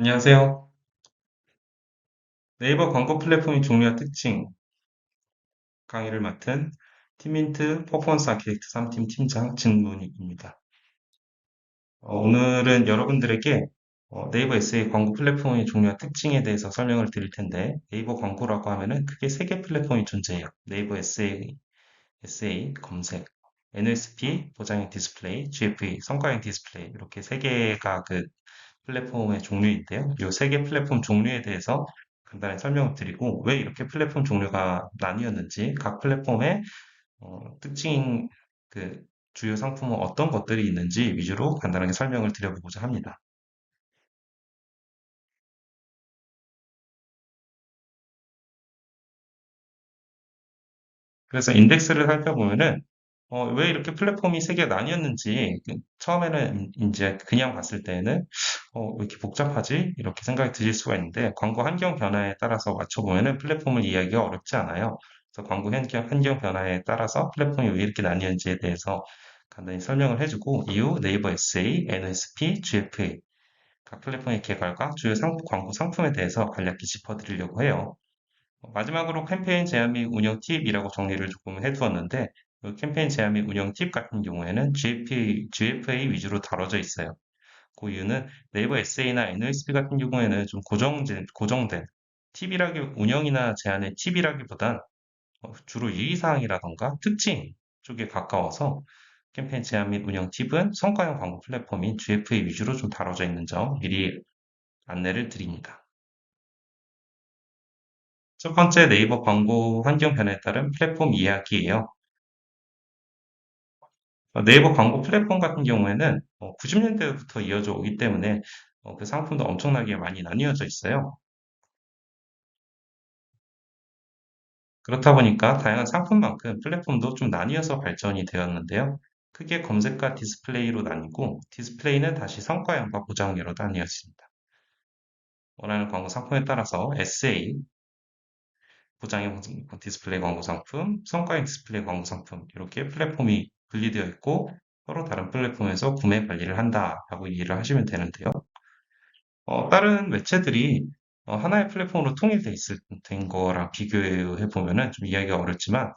안녕하세요. 네이버 광고 플랫폼의 종류와 특징 강의를 맡은 팀민트 퍼포먼스 아키텍트 3팀 팀장 진문익입니다. 오늘은 여러분들에게 네이버 SA 광고 플랫폼의 종류와 특징에 대해서 설명을 드릴 텐데 네이버 광고라고 하면은 크게 세 개 플랫폼이 존재해요. 네이버 SA 검색, NSP 보장형 디스플레이, GFA 성과형 디스플레이 이렇게 세 개가 그 플랫폼의 종류인데요. 이 세 개 플랫폼 종류에 대해서 간단히 설명을 드리고 왜 이렇게 플랫폼 종류가 나뉘었는지 각 플랫폼의 특징 그 주요 상품은 어떤 것들이 있는지 위주로 간단하게 설명을 드려보고자 합니다. 그래서 인덱스를 살펴보면은 왜 이렇게 플랫폼이 세 개 나뉘었는지 처음에는 이제 그냥 봤을 때는 왜 이렇게 복잡하지? 이렇게 생각이 드실 수가 있는데 광고 환경 변화에 따라서 맞춰보면은 플랫폼을 이해하기가 어렵지 않아요. 그래서 광고 환경 변화에 따라서 플랫폼이 왜 이렇게 나뉘었는지에 대해서 간단히 설명을 해주고 이후 네이버 SA, NSP, GFA 각 플랫폼의 개발과 주요 광고 상품에 대해서 간략히 짚어드리려고 해요. 마지막으로 캠페인 제안 및 운영 팁이라고 정리를 조금 해두었는데, 그 캠페인 제안 및 운영 팁 같은 경우에는 GFA 위주로 다뤄져 있어요. 그 이유는 네이버 SA나 NSP 같은 경우에는 좀 고정된 운영이나 제안의 팁이라기보단 주로 유의사항이라던가 특징 쪽에 가까워서 캠페인 제안 및 운영 팁은 성과형 광고 플랫폼인 GFA 위주로 좀 다뤄져 있는 점 미리 안내를 드립니다. 첫 번째 네이버 광고 환경 변화에 따른 플랫폼 이야기예요. 네이버 광고 플랫폼 같은 경우에는 90년대부터 이어져 오기 때문에 그 상품도 엄청나게 많이 나뉘어져 있어요. 그렇다 보니까 다양한 상품만큼 플랫폼도 좀 나뉘어서 발전이 되었는데요. 크게 검색과 디스플레이로 나뉘고 디스플레이는 다시 성과형과 보장형으로 나뉘었습니다. 원하는 광고 상품에 따라서 SA, 보장형 디스플레이 광고 상품, 성과형 디스플레이 광고 상품 이렇게 플랫폼이 분리되어 있고 서로 다른 플랫폼에서 구매 관리를 한다라고 이해를 하시면 되는데요. 다른 매체들이 하나의 플랫폼으로 통일돼 된 거랑 비교해 보면은 좀 이해하기가 어렵지만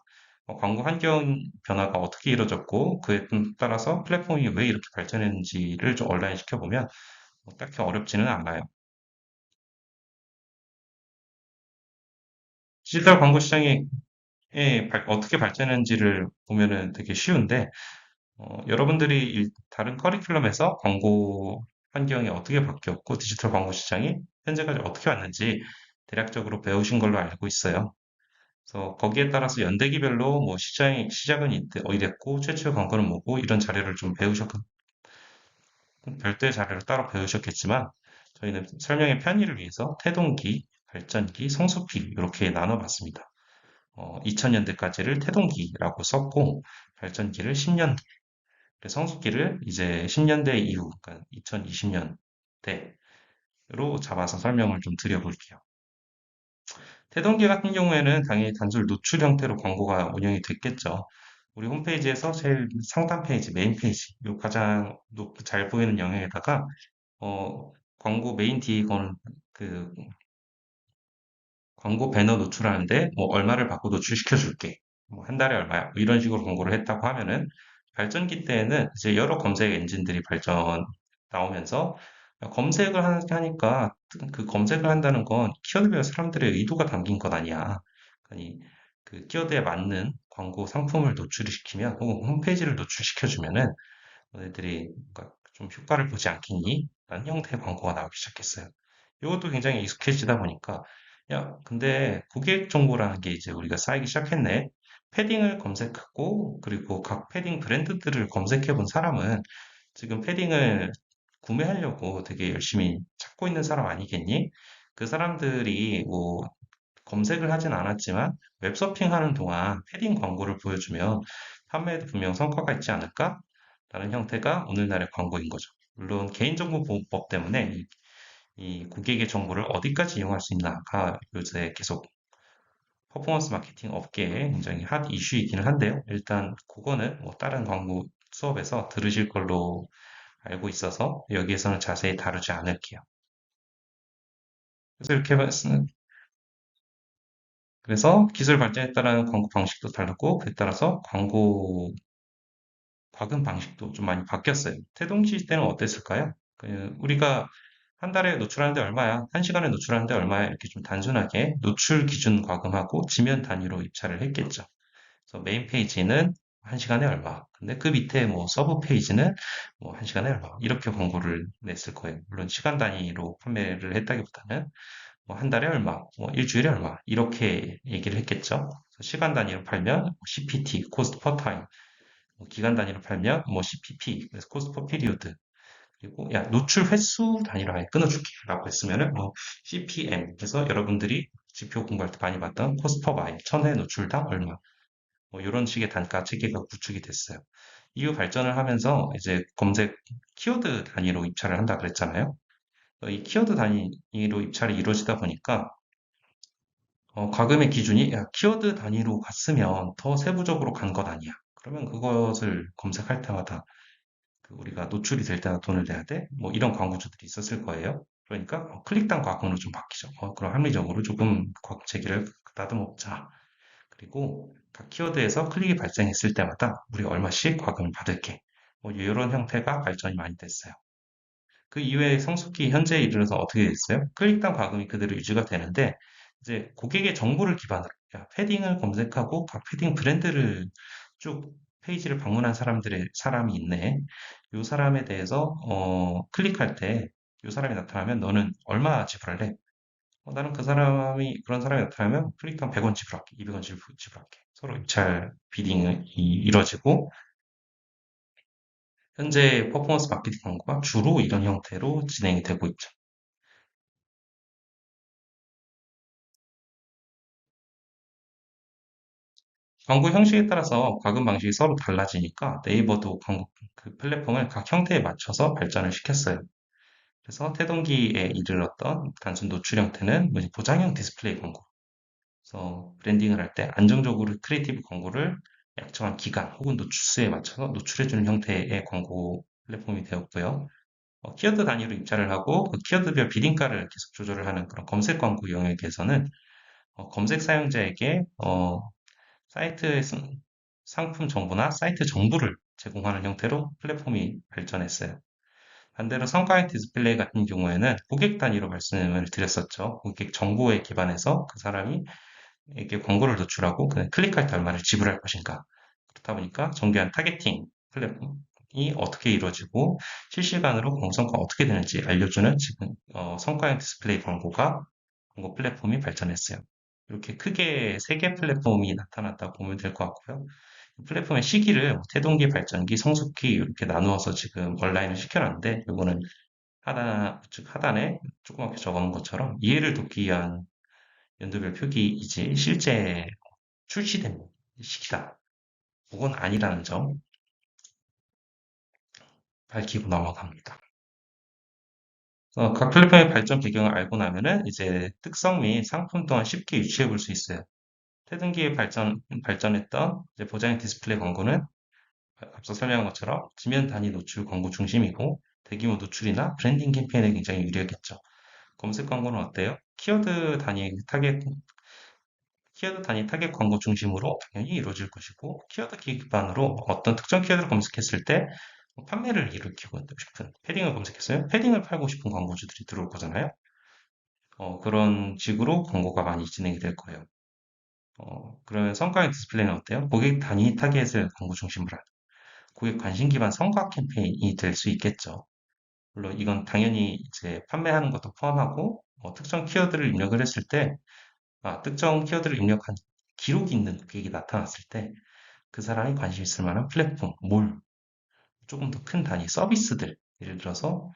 광고 환경 변화가 어떻게 이루어졌고 그에 따라서 플랫폼이 왜 이렇게 발전했는지를 좀 온라인 시켜보면 딱히 어렵지는 않아요. 디지털 광고 시장이 어떻게 발전했는지를 보면은 되게 쉬운데 여러분들이 다른 커리큘럼에서 광고 환경이 어떻게 바뀌었고 디지털 광고 시장이 현재까지 어떻게 왔는지 대략적으로 배우신 걸로 알고 있어요. 그래서 거기에 따라서 연대기별로 뭐 시작은 이랬고 최초의 광고는 뭐고 이런 자료를 좀 별도의 자료를 따로 배우셨겠지만 저희는 설명의 편의를 위해서 태동기, 발전기, 성수기 이렇게 나눠봤습니다. 2000년대까지를 태동기라고 썼고 발전기를 10년대, 성수기를 이제 10년대 이후, 그러니까 2020년대로 잡아서 설명을 좀 드려볼게요. 태동기 같은 경우에는 당연히 단순 노출 형태로 광고가 운영이 됐겠죠. 우리 홈페이지에서 제일 상단 페이지, 메인 페이지, 요 가장 잘 보이는 영역에다가 광고 메인 디건 그 광고 배너 노출하는데 뭐 얼마를 받고 노출시켜 줄게. 뭐 한 달에 얼마야. 뭐 이런 식으로 광고를 했다고 하면은 발전기 때에는 이제 여러 검색 엔진들이 나오면서 검색을 하니까 그 검색을 한다는 건 키워드별 사람들의 의도가 담긴 것 아니야. 아니 그 키워드에 맞는 광고 상품을 노출을 시키면 혹은 홈페이지를 노출시켜 주면은 너희들이 뭔가 좀 효과를 보지 않겠니? 라는 형태의 광고가 나오기 시작했어요. 이것도 굉장히 익숙해지다 보니까 야, 근데 고객 정보라는 게 이제 우리가 쌓이기 시작했네. 패딩을 검색하고 그리고 각 패딩 브랜드들을 검색해 본 사람은 지금 패딩을 구매하려고 되게 열심히 찾고 있는 사람 아니겠니? 그 사람들이 뭐 검색을 하진 않았지만 웹서핑 하는 동안 패딩 광고를 보여주면 판매에도 분명 성과가 있지 않을까? 라는 형태가 오늘날의 광고인 거죠. 물론 개인정보보호법 때문에 이 고객의 정보를 어디까지 이용할 수 있나가 요새 계속 퍼포먼스 마케팅 업계에 굉장히 핫 이슈이기는 한데요. 일단 그거는 뭐 다른 광고 수업에서 들으실 걸로 알고 있어서 여기에서는 자세히 다루지 않을게요. 그래서 이렇게 그래서 기술 발전에 따른 광고 방식도 다르고 그에 따라서 광고 과금 방식도 좀 많이 바뀌었어요. 태동시 때는 어땠을까요? 우리가 한 달에 노출하는데 얼마야? 한 시간에 노출하는데 얼마야? 이렇게 좀 단순하게 노출 기준 과금하고 지면 단위로 입찰을 했겠죠. 그래서 메인 페이지는 한 시간에 얼마. 근데 그 밑에 뭐 서브 페이지는 뭐 한 시간에 얼마. 이렇게 광고를 냈을 거예요. 물론 시간 단위로 판매를 했다기보다는 뭐 한 달에 얼마, 뭐 일주일에 얼마. 이렇게 얘기를 했겠죠. 그래서 시간 단위로 팔면 CPT, Cost per Time. 뭐 기간 단위로 팔면 뭐 CPP, 그래서 Cost per Period. 그리고 야 노출 횟수 단위로 아예 끊어줄게라고 했으면은 뭐 CPM. 그래서 여러분들이 지표 공부할 때 많이 봤던 Cost per Mile, 1000회 노출당 얼마. 뭐 이런 식의 단가 체계가 구축이 됐어요. 이후 발전을 하면서 이제 검색 키워드 단위로 입찰을 한다 그랬잖아요. 이 키워드 단위로 입찰이 이루어지다 보니까 과금의 기준이 야, 키워드 단위로 갔으면 더 세부적으로 간 것 아니야. 그러면 그것을 검색할 때마다 우리가 노출이 될 때나 돈을 내야 돼? 뭐 이런 광고주들이 있었을 거예요. 그러니까 클릭당 과금으로 좀 바뀌죠. 그럼 합리적으로 조금 과금 체계를 다듬어보자. 그리고 각 키워드에서 클릭이 발생했을 때마다 우리 얼마씩 과금을 받을게. 뭐 이런 형태가 발전이 많이 됐어요. 그 이후에 성숙기 현재에 이르러서 어떻게 됐어요? 클릭당 과금이 그대로 유지가 되는데 이제 고객의 정보를 기반으로 야, 패딩을 검색하고 각 패딩 브랜드를 쭉 페이지를 방문한 사람이 있네. 이 사람에 대해서 클릭할 때 이 사람이 나타나면 너는 얼마 지불할래? 나는 그런 사람이 나타나면 클릭당 100원 지불할게, 200원 지불할게. 서로 입찰 비딩이 이루어지고 현재 퍼포먼스 마케팅 광고가 주로 이런 형태로 진행이 되고 있죠. 광고 형식에 따라서 과금 방식이 서로 달라지니까 네이버도 광고 그 플랫폼을 각 형태에 맞춰서 발전을 시켰어요. 그래서 태동기에 이르렀던 단순 노출 형태는 뭐지, 보장형 디스플레이 광고. 그래서 브랜딩을 할 때 안정적으로 크리에이티브 광고를 약정한 기간 혹은 노출수에 맞춰서 노출해주는 형태의 광고 플랫폼이 되었고요. 키워드 단위로 입찰을 하고 그 키워드별 비딩가를 계속 조절을 하는 그런 검색 광고 영역에서는 검색 사용자에게 사이트의 상품 정보나 사이트 정보를 제공하는 형태로 플랫폼이 발전했어요. 반대로 성과형 디스플레이 같은 경우에는 고객 단위로 말씀을 드렸었죠. 고객 정보에 기반해서 그 사람이 에게 광고를 노출하고 그 클릭할 때 얼마를 지불할 것인가. 그렇다 보니까 정교한 타겟팅 플랫폼이 어떻게 이루어지고 실시간으로 광고 성과가 어떻게 되는지 알려주는 지금 성과형 디스플레이 광고 플랫폼이 발전했어요. 이렇게 크게 세 개 플랫폼이 나타났다고 보면 될 것 같고요. 플랫폼의 시기를 태동기, 발전기, 성숙기 이렇게 나누어서 지금 온라인을 시켜놨는데 이거는 우측 하단에 조그맣게 적어놓은 것처럼 이해를 돕기 위한 연도별 표기이지 실제 출시된 시기다. 그건 아니라는 점 밝히고 넘어갑니다. 각 플랫폼의 발전 배경을 알고 나면은 이제 특성 및 상품 또한 쉽게 유추해 볼 수 있어요. 태등기에 발전했던 이제 보장형 디스플레이 광고는 앞서 설명한 것처럼 지면 단위 노출 광고 중심이고 대규모 노출이나 브랜딩 캠페인에 굉장히 유리하겠죠. 검색 광고는 어때요? 키워드 단위 타겟 광고 중심으로 당연히 이루어질 것이고, 키워드 기반으로 어떤 특정 키워드를 검색했을 때 판매를 일으키고 싶은, 패딩을 검색했어요? 패딩을 팔고 싶은 광고주들이 들어올 거잖아요. 그런 식으로 광고가 많이 진행이 될 거예요. 그러면 성과형 디스플레이는 어때요? 고객 단위 타겟을 광고 중심으로 하는, 고객 관심 기반 성과 캠페인이 될 수 있겠죠. 물론 이건 당연히 이제 판매하는 것도 포함하고, 특정 키워드를 입력을 했을 때, 특정 키워드를 입력한 기록이 있는 고객이 나타났을 때 그 사람이 관심 있을 만한 플랫폼, 조금 더 큰 단위 서비스들, 예를 들어서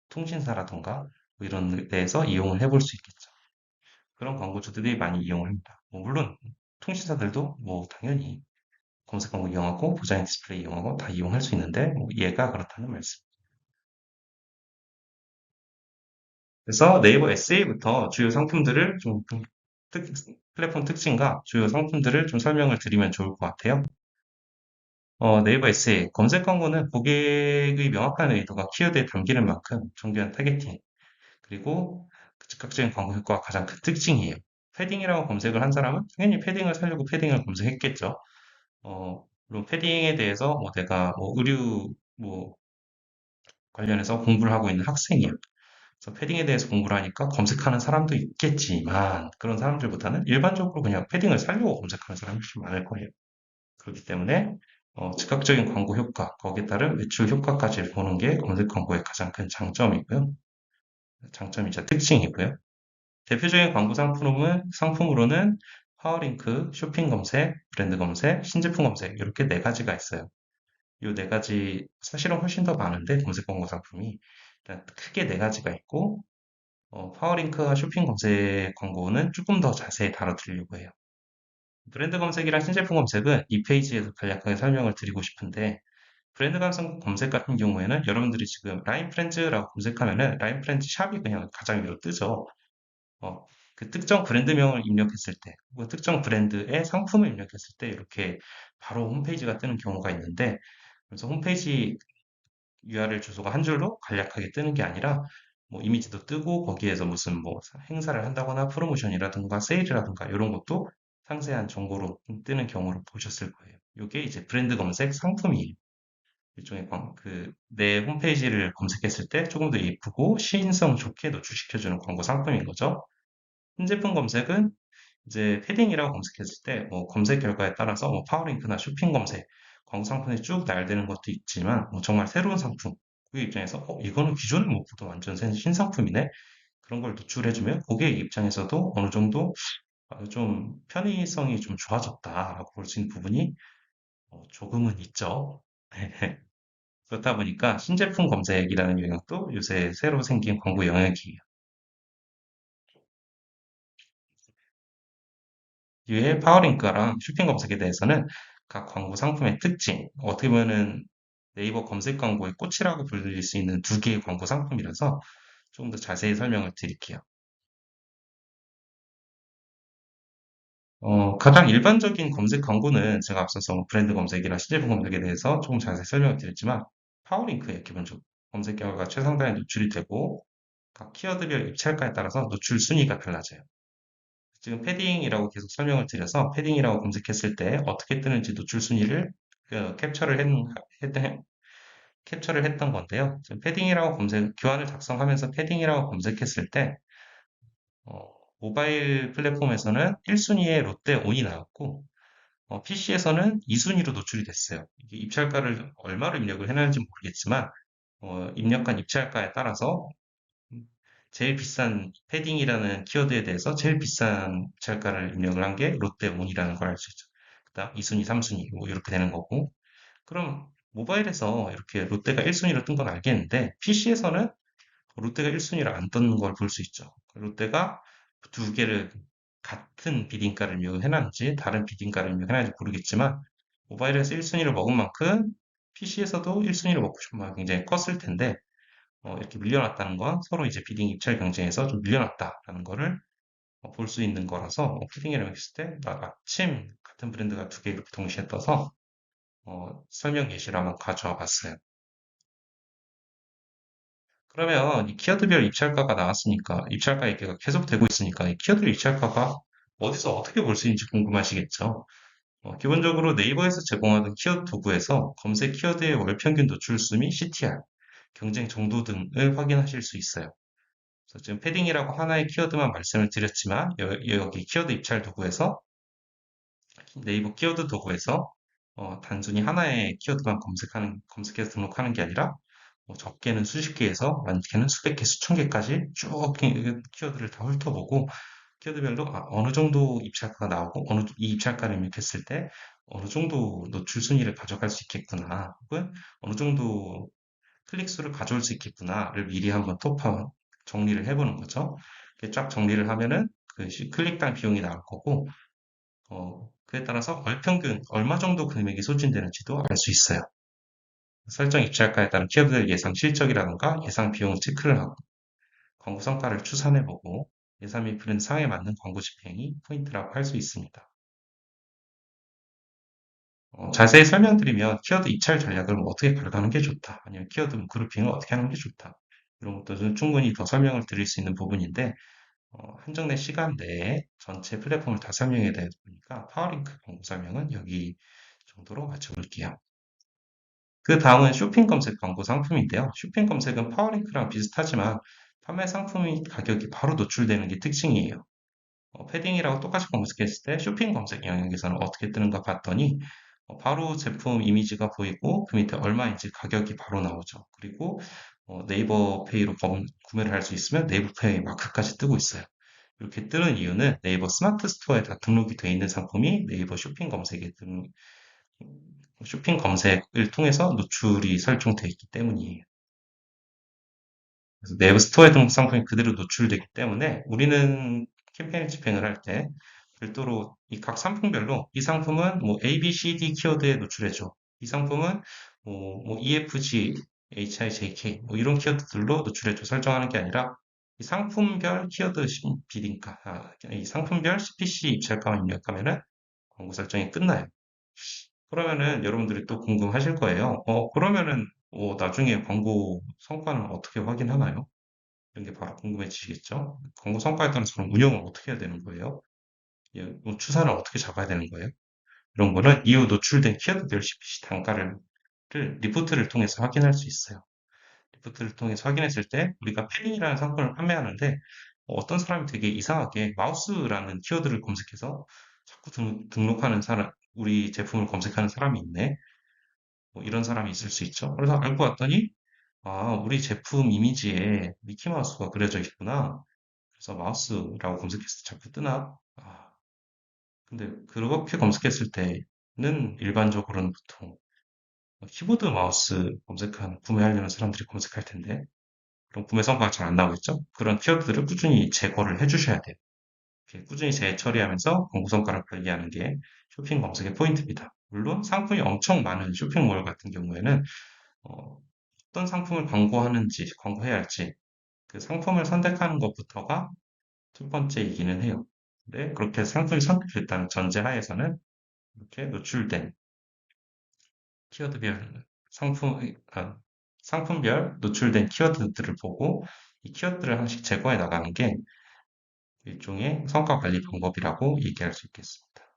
통신사라던가 뭐 이런 데에서 이용을 해볼 수 있겠죠. 그런 광고주들이 많이 이용을 합니다. 물론 통신사들도 뭐 당연히 검색 광고 이용하고 보장 디스플레이 이용하고 다 이용할 수 있는데 뭐 얘가 그렇다는 말씀. 그래서 네이버 SA부터 주요 상품들을 좀 특- 플랫폼 특징과 주요 상품들을 좀 설명을 드리면 좋을 것 같아요. 네이버 에세이, 검색 광고는 고객의 명확한 의도가 키워드에 담기는 만큼 정교한 타겟팅, 그리고 그 즉각적인 광고 효과가 가장 큰 특징이에요. 패딩이라고 검색을 한 사람은 당연히 패딩을 사려고 패딩을 검색했겠죠. 물론 패딩에 대해서 뭐 내가 뭐 의류 뭐 관련해서 공부를 하고 있는 학생이야. 그래서 패딩에 대해서 공부를 하니까 검색하는 사람도 있겠지만 그런 사람들보다는 일반적으로 그냥 패딩을 사려고 검색하는 사람이 훨씬 많을 거예요. 그렇기 때문에 즉각적인 광고 효과, 거기에 따른 매출 효과까지 보는 게 검색 광고의 가장 큰 장점이고요. 장점이자 특징이고요. 대표적인 광고 상품으로는 파워링크, 쇼핑 검색, 브랜드 검색, 신제품 검색 이렇게 네 가지가 있어요. 이 네 가지 사실은 훨씬 더 많은데 검색 광고 상품이 일단 크게 네 가지가 있고 파워링크와 쇼핑 검색 광고는 조금 더 자세히 다뤄드리려고 해요. 브랜드 검색이랑 신제품 검색은 이 페이지에서 간략하게 설명을 드리고 싶은데 브랜드 감성 검색 같은 경우에는 여러분들이 지금 라인 프렌즈라고 검색하면은 라인 프렌즈 샵이 그냥 가장 위로 뜨죠. 어, 그 특정 브랜드명을 입력했을 때, 혹은 특정 브랜드의 상품을 입력했을 때 이렇게 바로 홈페이지가 뜨는 경우가 있는데, 그래서 홈페이지 URL 주소가 한 줄로 간략하게 뜨는 게 아니라 뭐 이미지도 뜨고 거기에서 무슨 뭐 행사를 한다거나 프로모션이라든가 세일이라든가 이런 것도 상세한 정보로 뜨는 경우를 보셨을 거예요. 이게 이제 브랜드 검색 상품이에요. 일종의 내 홈페이지를 검색했을 때 조금 더 예쁘고 시인성 좋게 노출시켜주는 광고 상품인 거죠. 신제품 검색은 이제 패딩이라고 검색했을 때 뭐 검색 결과에 따라서 뭐 파워링크나 쇼핑 검색, 광고 상품이 쭉 날되는 것도 있지만 뭐 정말 새로운 상품, 그 입장에서 이거는 기존에 못 보던 완전 새 신상품이네. 그런 걸 노출해주면 고객 입장에서도 어느 정도 좀 편의성이 좀 좋아졌다라고 볼 수 있는 부분이 조금은 있죠. 그렇다 보니까 신제품 검색이라는 영역도 요새 새로 생긴 광고 영역이에요. 이외에 파워링크랑 쇼핑 검색에 대해서는 각 광고 상품의 특징, 어떻게 보면은 네이버 검색 광고의 꽃이라고 불릴 수 있는 두 개의 광고 상품이라서 조금 더 자세히 설명을 드릴게요. 가장 일반적인 검색 광고는 제가 앞서서 뭐 브랜드 검색이나 시제품 검색에 대해서 조금 자세히 설명을 드렸지만 파워링크에 기본적으로 검색 결과가 최상단에 노출이 되고 각 키워드별 입찰가에 따라서 노출 순위가 달라져요. 지금 패딩이라고 계속 설명을 드려서 패딩이라고 검색했을 때 어떻게 뜨는지 노출 순위를 했- 캡처를 했던 건데요. 지금 패딩이라고 교환을 작성하면서 패딩이라고 검색했을 때 어, 모바일 플랫폼에서는 1순위에 롯데 온이 나왔고 PC에서는 2순위로 노출이 됐어요. 이게 입찰가를 얼마로 입력을 해놨는지 모르겠지만 입력한 입찰가에 따라서 음, 제일 비싼 패딩이라는 키워드에 대해서 제일 비싼 입찰가를 입력을 한 게 롯데온이라는 걸 알 수 있죠. 그다음 2순위, 3순위 뭐 이렇게 되는 거고. 그럼 모바일에서 이렇게 롯데가 1순위로 뜬 건 알겠는데 PC에서는 롯데가 1순위로 안 떴는 걸 볼 수 있죠. 롯데가 두 개를 같은 비딩가를 입력을 해놨는지 다른 비딩가를 입력해놨는지 모르겠지만 모바일에서 1순위를 먹은 만큼 PC에서도 1순위를 먹고 싶은 마음이 굉장히 컸을 텐데 이렇게 밀려났다는 건 서로 이제 비딩 입찰 경쟁에서 좀 밀려났다라는 거를 볼 수 있는 거라서 패딩이라고 했을 때 마침 같은 브랜드가 두 개 이렇게 동시에 떠서 설명 예시를 한번 가져와 봤어요. 그러면 이 키워드별 입찰가가 나왔으니까 입찰가 얘기가 계속 되고 있으니까 이 키워드 입찰가가 어디서 어떻게 볼 수 있는지 궁금하시겠죠? 기본적으로 네이버에서 제공하는 키워드 도구에서 검색 키워드의 월 평균 노출수 및 CTR, 경쟁 정도 등을 확인하실 수 있어요. 그래서 지금 패딩이라고 하나의 키워드만 말씀을 드렸지만 여기 키워드 입찰 도구에서 네이버 키워드 도구에서 단순히 하나의 키워드만 검색해서 등록하는 게 아니라 적게는 수십 개에서 많게는 수백 개, 수천 개까지 쭉 키워드를 다 훑어보고 키워드별로 어느 정도 입찰가가 나오고 이 입찰가를 입력했을 때 어느 정도 노출 순위를 가져갈 수 있겠구나 혹은 어느 정도 클릭 수를 가져올 수 있겠구나를 미리 한번 정리를 해보는 거죠. 이렇게 쫙 정리를 하면은 그 클릭당 비용이 나올 거고 그에 따라서 월 평균 얼마 정도 금액이 소진되는지도 알 수 있어요. 설정 입찰가에 따른 키워드의 예상 실적이라든가 예상 비용을 체크를 하고 광고 성과를 추산해보고 예산 및 브랜드 상에 맞는 광고 집행이 포인트라고 할 수 있습니다. 자세히 설명드리면 키워드 입찰 전략을 뭐 어떻게 가져가는 게 좋다. 아니면 키워드 그룹핑을 어떻게 하는 게 좋다. 이런 것들은 충분히 더 설명을 드릴 수 있는 부분인데 한정된 시간 내에 전체 플랫폼을 다 설명해야 되다 보니까 파워링크 광고 설명은 여기 정도로 맞춰볼게요. 그 다음은 쇼핑 검색 광고 상품인데요. 쇼핑 검색은 파워링크랑 비슷하지만 판매 상품이 가격이 바로 노출되는 게 특징이에요. 패딩이라고 똑같이 검색했을 때 쇼핑 검색 영역에서는 어떻게 뜨는가 봤더니 바로 제품 이미지가 보이고 그 밑에 얼마인지 가격이 바로 나오죠. 그리고 네이버 페이로 구매를 할 수 있으면 네이버 페이 마크까지 뜨고 있어요. 이렇게 뜨는 이유는 네이버 스마트 스토어에 다 등록이 되어 있는 상품이 네이버 쇼핑 검색을 통해서 노출이 설정되어 있기 때문이에요. 그래서 네이버 스토어에 등록 상품이 그대로 노출되기 때문에 우리는 캠페인 집행을 할 때 별도로 이 각 상품별로 이 상품은 뭐 A, B, C, D 키워드에 노출해줘. 이 상품은 뭐 EFG, HIJK 뭐 이런 키워드들로 노출해줘 설정하는 게 아니라 이 상품별 키워드 비딩가, 이 상품별 CPC 입찰가만 입력하면은 광고 설정이 끝나요. 그러면은 여러분들이 또 궁금하실 거예요. 그러면은 나중에 광고 성과는 어떻게 확인하나요? 이런 게 바로 궁금해지시겠죠? 광고 성과에 따라서 그럼 운영을 어떻게 해야 되는 거예요? 예, 뭐 추산을 어떻게 잡아야 되는 거예요? 이런 거는 이후 노출된 키워드별 CPC 단가를 리포트를 통해서 확인할 수 있어요. 리포트를 통해서 확인했을 때 우리가 패딩이라는 상품을 판매하는데 어떤 사람이 되게 이상하게 마우스라는 키워드를 검색해서 자꾸 등록하는 사람, 우리 제품을 검색하는 사람이 있네. 뭐 이런 사람이 있을 수 있죠. 그래서 알고 봤더니 우리 제품 이미지에 미키마우스가 그려져 있구나. 그래서 마우스라고 검색했을 때 자꾸 뜨나? 근데 그렇게 검색했을 때는 일반적으로는 보통 키보드 마우스 구매하려는 사람들이 검색할 텐데, 그럼 구매 성과가 잘 안 나오겠죠? 그런 키워드들을 꾸준히 제거를 해주셔야 돼요. 이렇게 꾸준히 재처리하면서 광고 성과를 관리하는 게 쇼핑 검색의 포인트입니다. 물론 상품이 엄청 많은 쇼핑몰 같은 경우에는 어, 어떤 상품을 광고해야 할지 그 상품을 선택하는 것부터가 첫 번째이기는 해요. 근데 그렇게 상품이 선택됐다는 전제하에서는 이렇게 노출된 키워드별 상품별 노출된 키워드들을 보고 이 키워드를 하나씩 제거해 나가는 게 일종의 성과 관리 방법이라고 얘기할 수 있겠습니다.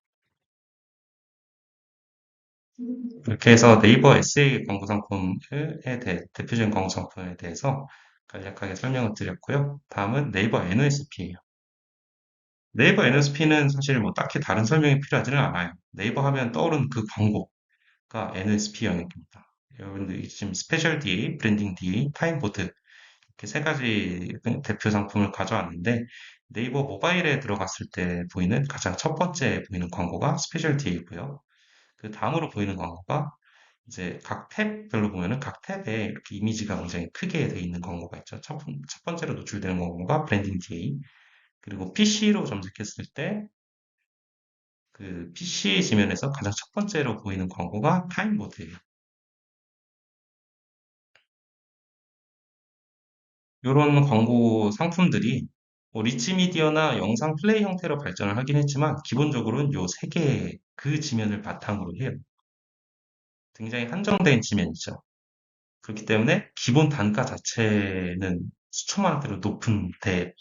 이렇게 해서 네이버 SA 광고 상품에 대해 대표적인 광고 상품에 대해서 간략하게 설명을 드렸고요. 다음은 네이버 NOSP예요. 네이버 NOSP는 사실 뭐 딱히 다른 설명이 필요하지는 않아요. 네이버 하면 떠오르는 그 광고가 NOSP 영역입니다. 여러분들 지금 스페셜 DA, 브랜딩 DA, 타임보드 이렇게 세 가지 대표 상품을 가져왔는데 네이버 모바일에 들어갔을 때 보이는 가장 첫 번째 보이는 광고가 스페셜 DA이고요. 그 다음으로 보이는 광고가 이제 각 탭별로 보면은 각 탭에 이렇게 이미지가 굉장히 크게 되어 있는 광고가 있죠. 첫 번째로 노출되는 광고가 브랜딩 DA. 그리고 PC로 검색했을 때 그 PC 지면에서 가장 첫 번째로 보이는 광고가 타임보드예요. 이런 광고 상품들이 뭐 리치 미디어나 영상 플레이 형태로 발전을 하긴 했지만 기본적으로는 요 세 개의 그 지면을 바탕으로 해요. 굉장히 한정된 지면이죠. 그렇기 때문에 기본 단가 자체는 수천만 원대로 높은 대에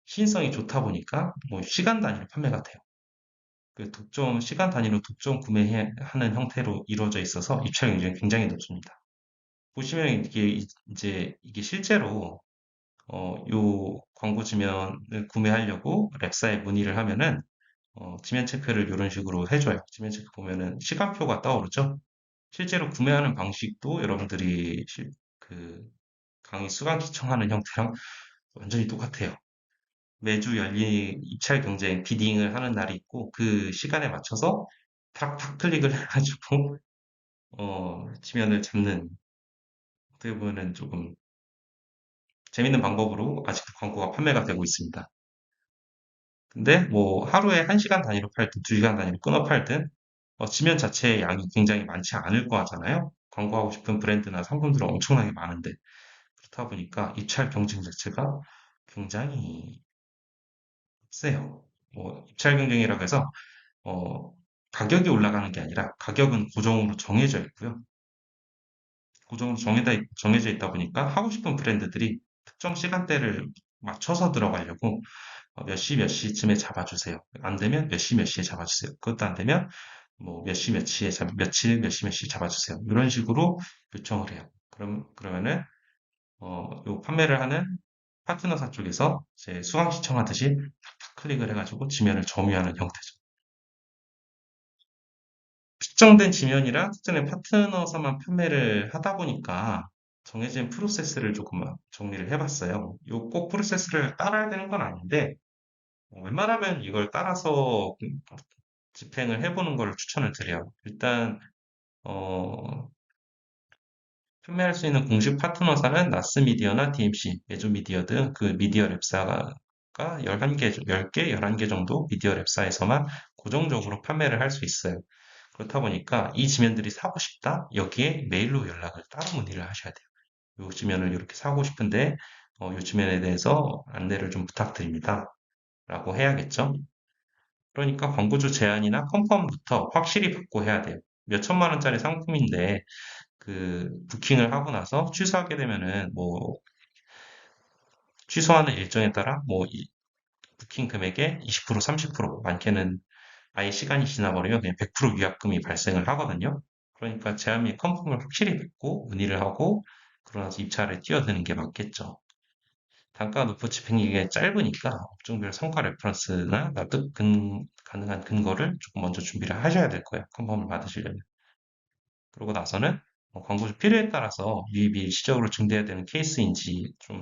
시인성이 좋다 보니까 뭐 시간 단위로 판매가 돼요. 그 시간 단위로 독점 구매하는 형태로 이루어져 있어서 입찰 경쟁이 굉장히 높습니다. 보시면 이게 실제로 요 광고 지면을 구매하려고 랩사에 문의를 하면은 지면 체크를 이런 식으로 해줘요. 지면 체크 보면은 시간표가 떠오르죠. 실제로 구매하는 방식도 여러분들이 그 강의 수강 신청하는 형태랑 완전히 똑같아요. 매주 열린 입찰 경쟁 비딩을 하는 날이 있고 그 시간에 맞춰서 탁탁 클릭을 해가지고 지면을 잡는 어떻게 보면은 조금 재밌는 방법으로 아직도 광고가 판매가 되고 있습니다. 근데 뭐 하루에 1시간 단위로 팔든 2시간 단위로 끊어 팔든 지면 자체의 양이 굉장히 많지 않을 거 하잖아요. 광고하고 싶은 브랜드나 상품들은 엄청나게 많은데 그렇다 보니까 입찰 경쟁 자체가 굉장히 세요. 뭐 입찰 경쟁이라고 해서 어, 가격이 올라가는 게 아니라 가격은 고정으로 정해져 있고요. 고정으로 정해져 있다 보니까 하고 싶은 브랜드들이 특정 시간대를 맞춰서 들어가려고 몇 시 몇 시쯤에 잡아주세요. 안 되면 몇 시 몇 시에 잡아주세요. 그것도 안 되면 뭐 몇 시 몇 시에 며칠 몇 시 몇 시 잡아주세요. 이런 식으로 요청을 해요. 그러면은 요 판매를 하는 파트너사 쪽에서 이제 수강 신청하듯이 탁탁 클릭을 해가지고 지면을 점유하는 형태죠. 특정된 지면이랑 특정된 파트너사만 판매를 하다 보니까 정해진 프로세스를 조금 정리를 해봤어요. 요 꼭 프로세스를 따라야 되는 건 아닌데 웬만하면 이걸 따라서 집행을 해보는 걸 추천을 드려요. 일단 어, 판매할 수 있는 공식 파트너사는 나스미디어나 DMC, 메조미디어 등 그 미디어 랩사가 11개, 10개, 11개 정도 미디어 랩사에서만 고정적으로 판매를 할 수 있어요. 그렇다 보니까 이 지면들이 사고 싶다? 여기에 메일로 연락을 따로 문의를 하셔야 돼요. 이 지면을 이렇게 사고 싶은데, 이 지면에 대해서 안내를 좀 부탁드립니다. 라고 해야겠죠? 그러니까 광고주 제안이나 컨펌부터 확실히 받고 해야 돼요. 몇 천만 원짜리 상품인데, 그 부킹을 하고 나서 취소하게 되면은 뭐 취소하는 일정에 따라 뭐 부킹 금액의 20% 30% 많게는 아예 시간이 지나버리면 그냥 100% 위약금이 발생을 하거든요. 그러니까 제한 및 컨펌을 확실히 받고 문의를 하고 그러고 나서 입찰에 뛰어드는 게 맞겠죠. 단가가 높고 집행기간이 짧으니까 업종별 성과 레퍼런스나 납득 가능한 근거를 조금 먼저 준비를 하셔야 될 거예요. 컨펌을 받으시려면. 그러고 나서는 광고주 필요에 따라서 유입이 시적으로 증대해야 되는 케이스인지 좀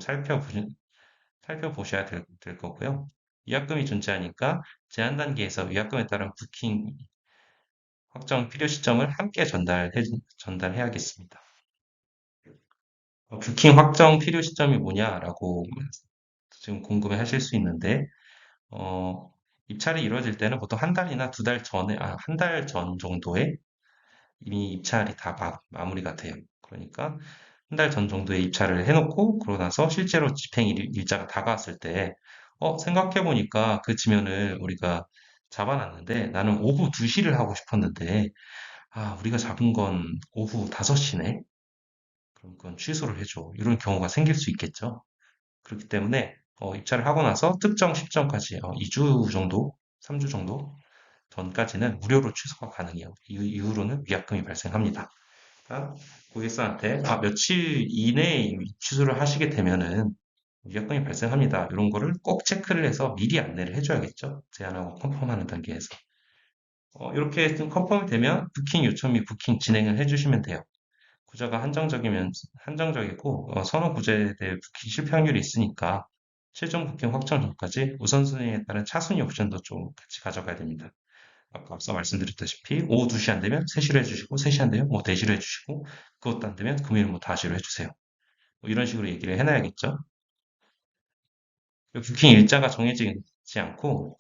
살펴보셔야 될 거고요. 위약금이 존재하니까 제한 단계에서 위약금에 따른 부킹 확정 필요 시점을 함께 전달해야겠습니다. 부킹 확정 필요 시점이 뭐냐라고 지금 궁금해 하실 수 있는데, 어, 입찰이 이루어질 때는 보통 한 달이나 두 달 전에, 한 달 전 정도에 이미 입찰이 다 마무리가 돼요. 그러니까 한 달 전 정도에 입찰을 해놓고 그러고 나서 실제로 집행 일자가 다가왔을 때 생각해보니까 그 지면을 우리가 잡아놨는데 나는 오후 2시를 하고 싶었는데 우리가 잡은 건 오후 5시네. 그럼 그건 취소를 해줘. 이런 경우가 생길 수 있겠죠. 그렇기 때문에 입찰을 하고 나서 특정 시점까지 2주 정도, 3주 정도 전까지는 무료로 취소가 가능해요. 이후로는 위약금이 발생합니다. 그러니까 고객사한테 며칠 이내에 취소를 하시게 되면은 위약금이 발생합니다. 이런 거를 꼭 체크를 해서 미리 안내를 해줘야겠죠. 제안하고 컨펌하는 단계에서. 이렇게 좀 컨펌이 되면 부킹 요청 및 부킹 진행을 해주시면 돼요. 구조가 한정적이고 선호 구조에 대해 부킹 실패 확률이 있으니까 최종 부킹 확정 전까지 우선순위에 따른 차순위 옵션도 좀 같이 가져가야 됩니다. 아까 앞서 말씀드렸다시피 오후 2시 안 되면 3시로 해주시고 3시 안 되면 뭐 4시로 해주시고 그것도 안 되면 금요일 뭐 5시로 해주세요. 뭐 이런 식으로 얘기를 해놔야겠죠. 부킹 일자가 정해지지 않고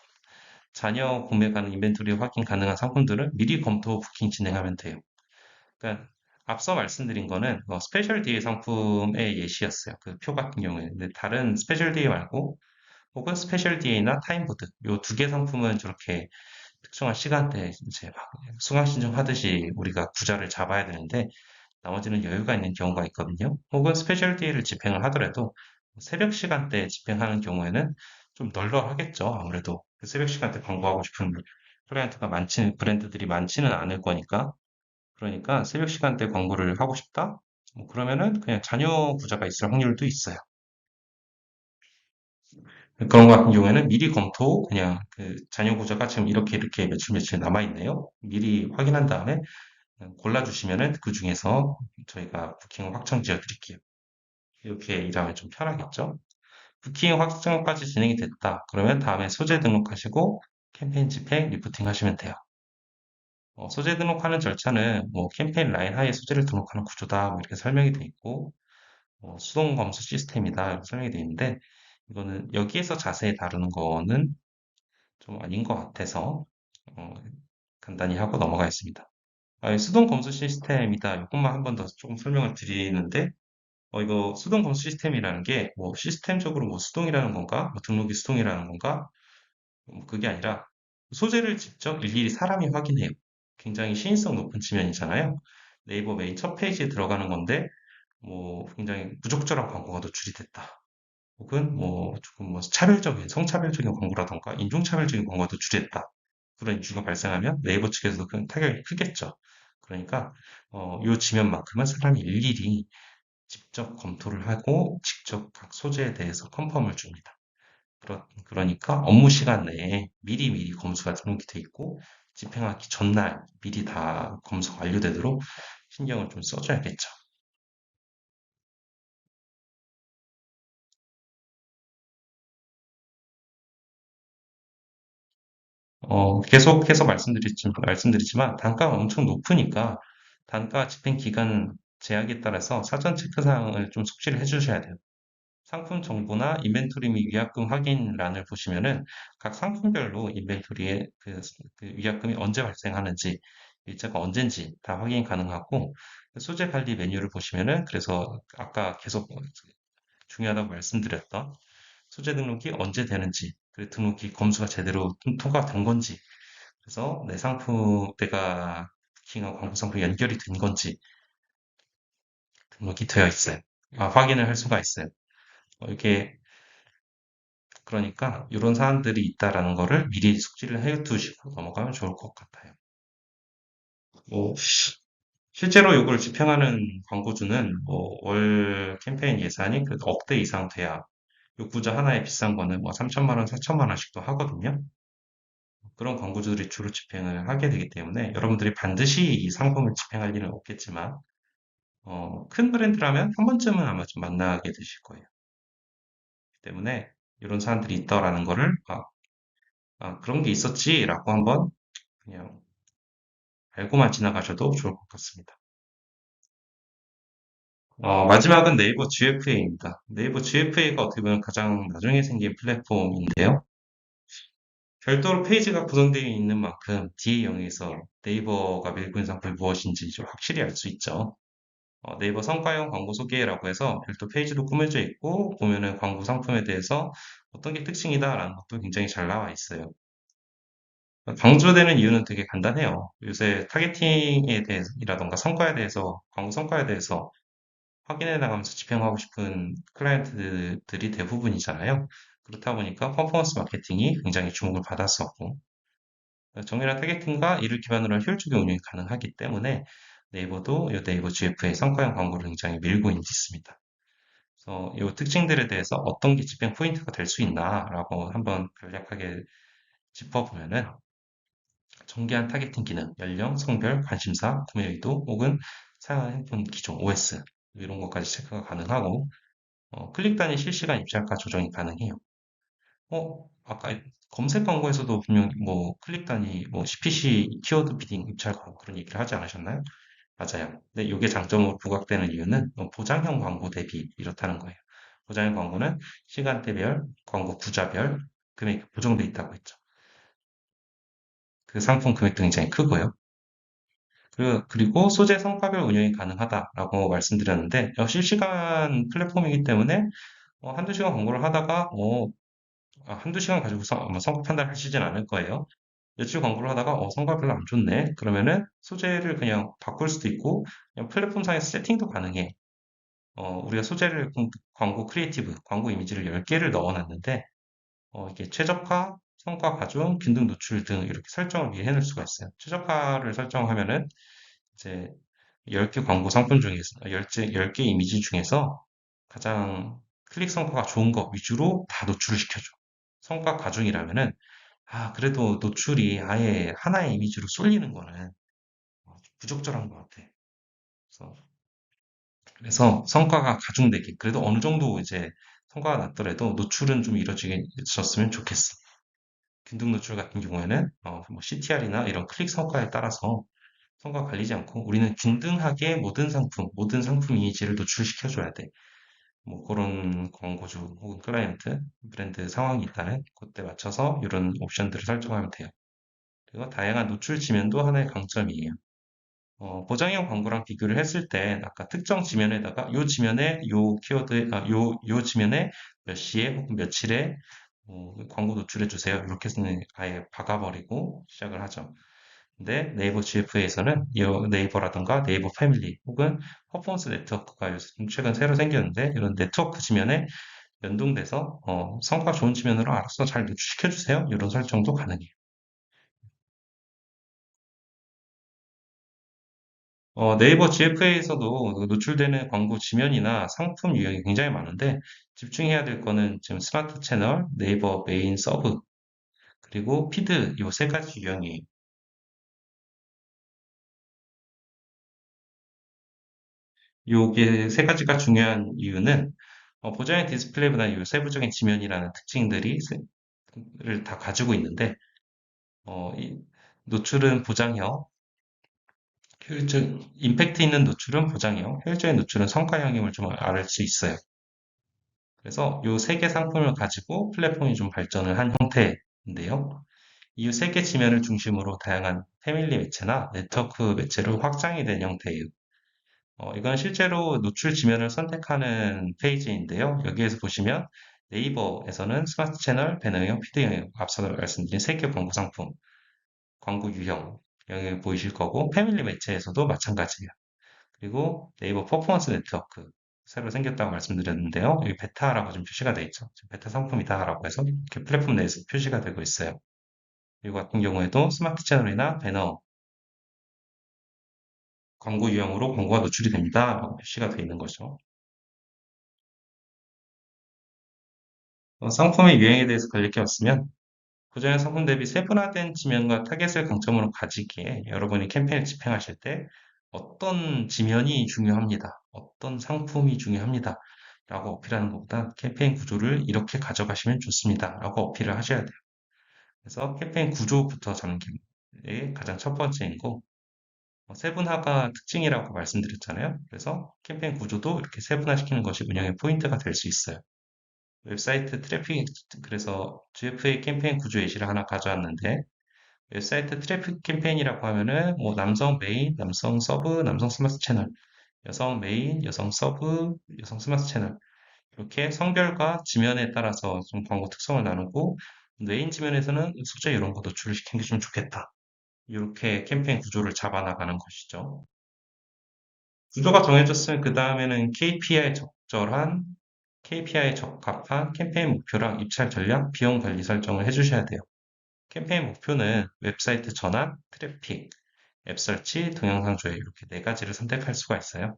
자녀 구매 가능 인벤토리 확인 가능한 상품들은 미리 검토 부킹 진행하면 돼요. 그러니까 앞서 말씀드린 거는 스페셜 디에 상품의 예시였어요. 그 표 같은 경우에는. 근데 다른 스페셜 디에 말고 혹은 스페셜 디에이나 타임보드 요 두 개 상품은 저렇게 특정한 시간대에 이제 막 수강 신청하듯이 우리가 구자를 잡아야 되는데 나머지는 여유가 있는 경우가 있거든요. 혹은 스페셜 디에이를 집행을 하더라도 새벽 시간대에 집행하는 경우에는 좀 널널하겠죠. 아무래도 그 새벽 시간대 광고하고 싶은 브랜드들이 많지는 않을 거니까. 그러니까 새벽 시간대 광고를 하고 싶다? 뭐 그러면은 그냥 자녀 구자가 있을 확률도 있어요. 그런 거 같은 경우에는 미리 검토, 그냥 그 자녀 구자가 지금 이렇게 며칠 며칠 남아있네요. 미리 확인한 다음에 그냥 골라주시면은 그 중에서 저희가 부킹 확정 지어 드릴게요. 이렇게 일하면 좀 편하겠죠? 부킹 확정까지 진행이 됐다. 그러면 다음에 소재 등록하시고 캠페인 집행, 리포팅 하시면 돼요. 소재 등록하는 절차는 뭐 캠페인 라인 하에 소재를 등록하는 구조다. 뭐 이렇게 설명이 돼 있고, 수동 검수 시스템이다. 이렇게 설명이 돼 있는데, 이거는 여기에서 자세히 다루는 거는 좀 아닌 것 같아서, 어, 간단히 하고 넘어가겠습니다. 이 수동 검수 시스템이다. 이것만 한 번 더 조금 설명을 드리는데, 이거 수동 검수 시스템이라는 게, 뭐, 시스템적으로 뭐 수동이라는 건가? 뭐 등록이 수동이라는 건가? 그게 아니라, 소재를 직접 일일이 사람이 확인해요. 굉장히 신인성 높은 지면이잖아요. 네이버 메인 첫 페이지에 들어가는 건데, 뭐, 굉장히 부적절한 광고가 노출이 됐다. 혹은 뭐 조금 뭐 차별적인, 성차별적인 광고라던가 인종차별적인 광고도 줄였다. 그런 이슈가 발생하면 네이버 측에서도 큰 타격이 크겠죠. 그러니까 요 지면만큼은 사람이 일일이 직접 검토를 하고 직접 각 소재에 대해서 컨펌을 줍니다. 그러니까 업무 시간 내에 미리미리 검수가 등록이 돼 있고 집행하기 전날 미리 다 검수가 완료되도록 신경을 좀 써줘야겠죠. 계속해서 말씀드리지만 단가가 엄청 높으니까 단가 집행 기간 제약에 따라서 사전 체크 사항을 좀 숙지를 해주셔야 돼요. 상품 정보나 인벤토리 및 위약금 확인란을 보시면은 각 상품별로 인벤토리에 그 위약금이 언제 발생하는지, 일자가 언젠지 다 확인 가능하고, 소재 관리 메뉴를 보시면은 그래서 아까 계속 중요하다고 말씀드렸던 소재 등록이 언제 되는지, 그 등록이 검수가 제대로 통과된 건지, 그래서 내 상품, 내가 부킹한 광고 상품이 연결이 된 건지 등록이 되어 있어요. 확인을 할 수가 있어요. 이게 그러니까 이런 사안들이 있다라는 거를 미리 숙지를 해 두시고 넘어가면 좋을 것 같아요. 뭐 실제로 이걸 집행하는 광고주는 뭐 월 캠페인 예산이 그래도 억대 이상 돼야 요 구자 하나에 비싼 거는 뭐 3천만 원, 4천만 원씩도 하거든요. 그런 광고주들이 주로 집행을 하게 되기 때문에 여러분들이 반드시 이 상품을 집행할 일은 없겠지만 큰 브랜드라면 한 번쯤은 아마 좀 만나게 되실 거예요. 때문에 이런 사안들이 있다라는 거를 그런 게 있었지라고 한번 그냥 알고만 지나가셔도 좋을 것 같습니다. 마지막은 네이버 GFA입니다. 네이버 GFA가 어떻게 보면 가장 나중에 생긴 플랫폼인데요. 별도로 페이지가 구성되어 있는 만큼 뒤에 영역에서 네이버가 밀고 있는 상품이 무엇인지 좀 확실히 알 수 있죠. 네이버 성과형 광고 소개라고 해서 별도 페이지도 꾸며져 있고 보면은 광고 상품에 대해서 어떤 게 특징이다라는 것도 굉장히 잘 나와 있어요. 강조되는 이유는 되게 간단해요. 요새 타겟팅에 대해서라던가 성과에 대해서, 광고 성과에 대해서 확인해 나가면서 집행하고 싶은 클라이언트들이 대부분이잖아요. 그렇다 보니까 퍼포먼스 마케팅이 굉장히 주목을 받았었고, 정밀한 타겟팅과 이를 기반으로 한 효율적인 운영이 가능하기 때문에 네이버도 이 네이버 GF의 성과형 광고를 굉장히 밀고 있습니다. 그래서 이 특징들에 대해서 어떤 게 집행 포인트가 될 수 있나라고 한번 간략하게 짚어보면은 정기한 타겟팅 기능, 연령, 성별, 관심사, 구매 의도 혹은 사용하는 핸드폰 기종 OS 이런 것까지 체크가 가능하고 클릭 단위 실시간 입찰가 조정이 가능해요. 아까 검색 광고에서도 분명 뭐 클릭 단위 뭐 CPC 키워드 비딩 입찰 광고 그런 얘기를 하지 않으셨나요? 맞아요. 근데 이게 장점으로 부각되는 이유는 보장형 광고 대비 이렇다는 거예요. 보장형 광고는 시간대별, 광고 구자별 금액이 보정돼 있다고 했죠. 그 상품 금액도 굉장히 크고요. 그리고 소재 성과별 운영이 가능하다라고 말씀드렸는데 실시간 플랫폼이기 때문에 한두 시간 광고를 하다가 한두 시간 가지고서 아마 성과 판단하시진 않을 거예요. 며칠 광고를 하다가 성과 별로 안 좋네. 그러면은 소재를 그냥 바꿀 수도 있고 그냥 플랫폼상에서 세팅도 가능해. 우리가 소재를 광고 크리에이티브, 광고 이미지를 10개를 넣어놨는데 이게 최적화, 성과 가중, 균등 노출 등 이렇게 설정을 미리 해놓을 수가 있어요. 최적화를 설정하면은 이제 10개 광고 상품 중에서 10개 이미지 중에서 가장 클릭 성과가 좋은 거 위주로 다 노출을 시켜줘. 성과 과중이라면은 그래도 노출이 아예 하나의 이미지로 쏠리는 거는 부적절한 것 같아. 그래서 성과가 가중되게 그래도 어느 정도 이제 성과가 낮더라도 노출은 좀 이루어졌으면 좋겠어. 균등 노출 같은 경우에는 뭐 CTR이나 이런 클릭 성과에 따라서 성과 갈리지 않고 우리는 균등하게 모든 상품 이미지를 노출시켜줘야 돼. 뭐 그런 광고주 혹은 클라이언트, 브랜드 상황이 있다면 그때 맞춰서 이런 옵션들을 설정하면 돼요. 그리고 다양한 노출 지면도 하나의 강점이에요. 보장형 광고랑 비교를 했을 때 아까 특정 지면에다가 요 지면에 요 키워드, 요 지면에 몇 시에 혹은 며칠에 광고 노출해 주세요. 이렇게는 아예 박아버리고 시작을 하죠. 근데 네이버 GF에서는 네이버라던가 네이버 패밀리 혹은 퍼포먼스 네트워크가 요즘 최근 새로 생겼는데 이런 네트워크 지면에 연동돼서 성과 좋은 지면으로 알아서 잘 노출시켜 주세요. 이런 설정도 가능해요. 네이버 GFA에서도 노출되는 광고 지면이나 상품 유형이 굉장히 많은데 집중해야 될 거는 지금 스마트 채널, 네이버 메인 서브, 그리고 피드 이 세 가지 유형이에요. 요게 세 가지가 중요한 이유는 보장형 디스플레이보다 이 세부적인 지면이라는 를 다 가지고 있는데 이 노출은 보장형, 임팩트 있는 노출은 보장형, 효율적인 노출은 성과형임을 좀 알 수 있어요. 그래서 이 세 개 상품을 가지고 플랫폼이 좀 발전을 한 형태인데요. 이 세 개 지면을 중심으로 다양한 패밀리 매체나 네트워크 매체로 확장이 된 형태예요. 이건 실제로 노출 지면을 선택하는 페이지인데요. 여기에서 보시면 네이버에서는 스마트 채널, 배너형, 피드형, 앞서 말씀드린 세 개 광고 상품, 광고 유형, 여기 보이실 거고, 패밀리 매체에서도 마찬가지예요. 그리고 네이버 퍼포먼스 네트워크, 새로 생겼다고 말씀드렸는데요. 여기 베타라고 좀 표시가 되어 있죠. 지금 베타 상품이다라고 해서 이렇게 플랫폼 내에서 표시가 되고 있어요. 이 같은 경우에도 스마트 채널이나 배너, 광고 유형으로 광고가 노출이 됩니다. 라고 표시가 되어 있는 거죠. 상품의 유형에 대해서 걸릴 게 없으면 고정형 상품 대비 세분화된 지면과 타겟을 강점으로 가지기에 여러분이 캠페인을 집행하실 때 어떤 지면이 중요합니다. 어떤 상품이 중요합니다. 라고 어필하는 것보다 캠페인 구조를 이렇게 가져가시면 좋습니다. 라고 어필을 하셔야 돼요. 그래서 캠페인 구조부터 잡는 게 가장 첫 번째이고, 세분화가 특징이라고 말씀드렸잖아요. 그래서 캠페인 구조도 이렇게 세분화시키는 것이 운영의 포인트가 될 수 있어요. 웹사이트 트래픽, 그래서 GFA 캠페인 구조 예시를 하나 가져왔는데, 웹사이트 트래픽 캠페인이라고 하면은 뭐 남성 메인, 남성 서브, 남성 스마트 채널, 여성 메인, 여성 서브, 여성 스마트 채널 이렇게 성별과 지면에 따라서 좀 광고 특성을 나누고 메인 지면에서는 소재 이런 거 노출을 시키는 게 좀 좋겠다. 이렇게 캠페인 구조를 잡아나가는 것이죠. 구조가 정해졌으면 그 다음에는 KPI 적합한 캠페인 목표랑 입찰 전략, 비용 관리 설정을 해주셔야 돼요. 캠페인 목표는 웹사이트 전환, 트래픽, 앱 설치, 동영상 조회 이렇게 네 가지를 선택할 수가 있어요.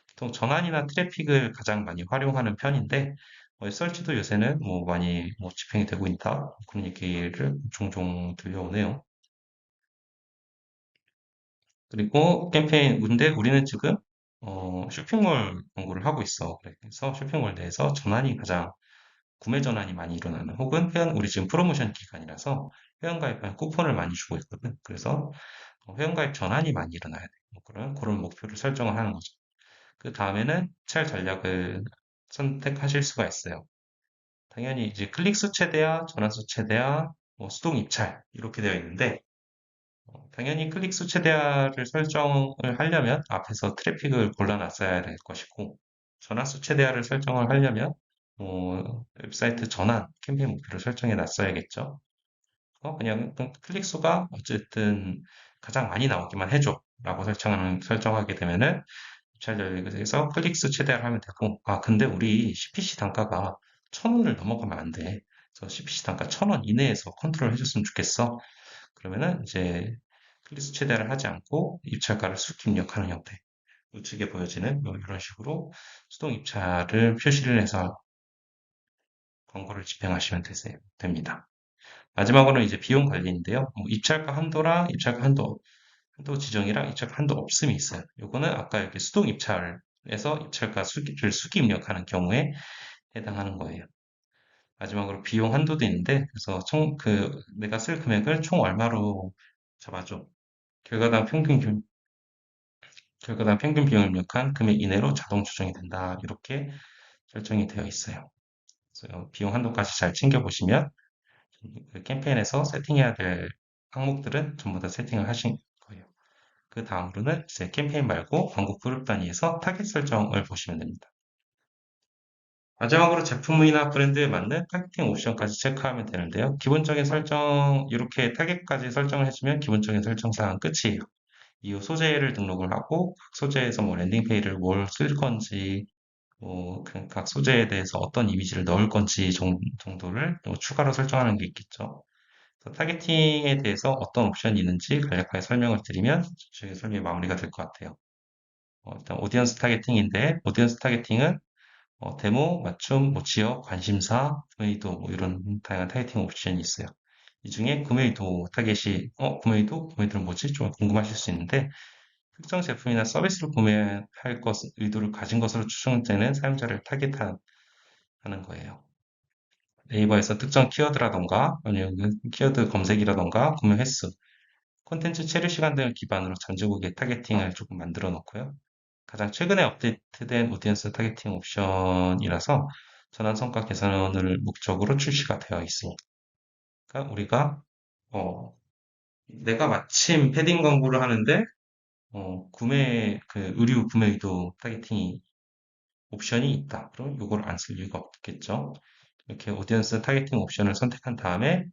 보통 전환이나 트래픽을 가장 많이 활용하는 편인데 앱 설치도 요새는 뭐 많이 뭐 집행이 되고 있다 그런 얘기를 종종 들려오네요. 그리고 캠페인 근데 우리는 지금 쇼핑몰 광고를 하고 있어. 그래서 쇼핑몰 내에서 전환이 가장 구매 전환이 많이 일어나는 혹은 우리 지금 프로모션 기간이라서 회원가입한 쿠폰을 많이 주고 있거든. 그래서 회원가입 전환이 많이 일어나야 돼. 뭐 그런 목표를 설정을 하는 거죠. 그 다음에는 입찰 전략을 선택하실 수가 있어요. 당연히 이제 클릭 수 최대화, 전환 수 최대화, 뭐 수동 입찰 이렇게 되어 있는데 당연히 클릭 수 최대화를 설정을 하려면 앞에서 트래픽을 골라놨어야 될 것이고 전환 수 최대화를 설정을 하려면 웹사이트 전환 캠페인 목표를 설정해 놨어야겠죠. 그냥 클릭 수가 어쨌든 가장 많이 나오기만 해줘라고 설정하게 되면은 입찰 전략에서 클릭 수 최대화를 하면 되고 근데 우리 CPC 단가가 1,000원을 넘어가면 안 돼. 그래서 CPC 단가 1,000원 이내에서 컨트롤 해줬으면 좋겠어. 그러면은 이제 클릭 수 최대화를 하지 않고 입찰가를 쑥 입력하는 형태. 우측에 보여지는 뭐 이런 식으로 수동 입찰을 표시를 해서 광고를 집행하시면 됩니다. 마지막으로 이제 비용 관리인데요. 뭐 입찰가 한도랑 입찰가 한도 지정이랑 입찰가 한도 없음이 있어요. 요거는 아까 이렇게 수동 입찰에서 입찰가 수기를 수기 입력하는 경우에 해당하는 거예요. 마지막으로 비용 한도도 있는데, 그래서 내가 쓸 금액을 총 얼마로 잡아줘. 결과당 평균, 결과당 평균 비용을 입력한 금액 이내로 자동 조정이 된다. 이렇게 설정이 되어 있어요. 그래서 비용 한도까지 잘 챙겨보시면 그 캠페인에서 세팅해야 될 항목들은 전부 다 세팅을 하신 거예요. 그 다음으로는 이제 캠페인 말고 광고 그룹 단위에서 타겟 설정을 보시면 됩니다. 마지막으로 제품이나 브랜드에 맞는 타겟팅 옵션까지 체크하면 되는데요. 기본적인 설정, 이렇게 타겟까지 설정을 해주면 기본적인 설정 사항은 끝이에요. 이후 소재를 등록을 하고 각 소재에서 뭐 랜딩 페이지를 뭘 쓸 건지 각 소재에 대해서 어떤 이미지를 넣을 건지 정도를 또 추가로 설정하는 게 있겠죠. 그래서 타겟팅에 대해서 어떤 옵션이 있는지 간략하게 설명을 드리면 저희 설명이 마무리가 될 것 같아요. 일단 오디언스 타겟팅인데 오디언스 타겟팅은 데모, 맞춤, 뭐 지역, 관심사, 구매의도 뭐 이런 다양한 타겟팅 옵션이 있어요. 이 중에 구매의도 타겟이 구매의도? 구매의도는 뭐지? 좀 궁금하실 수 있는데 특정 제품이나 서비스를 구매할 의도를 가진 것으로 추정되는 사용자를 타겟하는 거예요. 네이버에서 특정 키워드라던가 아니면 키워드 검색이라던가 구매 횟수, 콘텐츠 체류 시간 등을 기반으로 전제국의 타겟팅을 조금 만들어 놓고요. 가장 최근에 업데이트된 오디언스 타겟팅 옵션이라서 전환 성과 개선을 목적으로 출시가 되어 있습니다. 그러니까 우리가 어, 내가 마침 패딩 광고를 하는데 구매 그 의류 구매 의도 타겟팅이 옵션이 있다. 그럼 이걸 안 쓸 이유가 없겠죠. 이렇게 오디언스 타겟팅 옵션을 선택한 다음에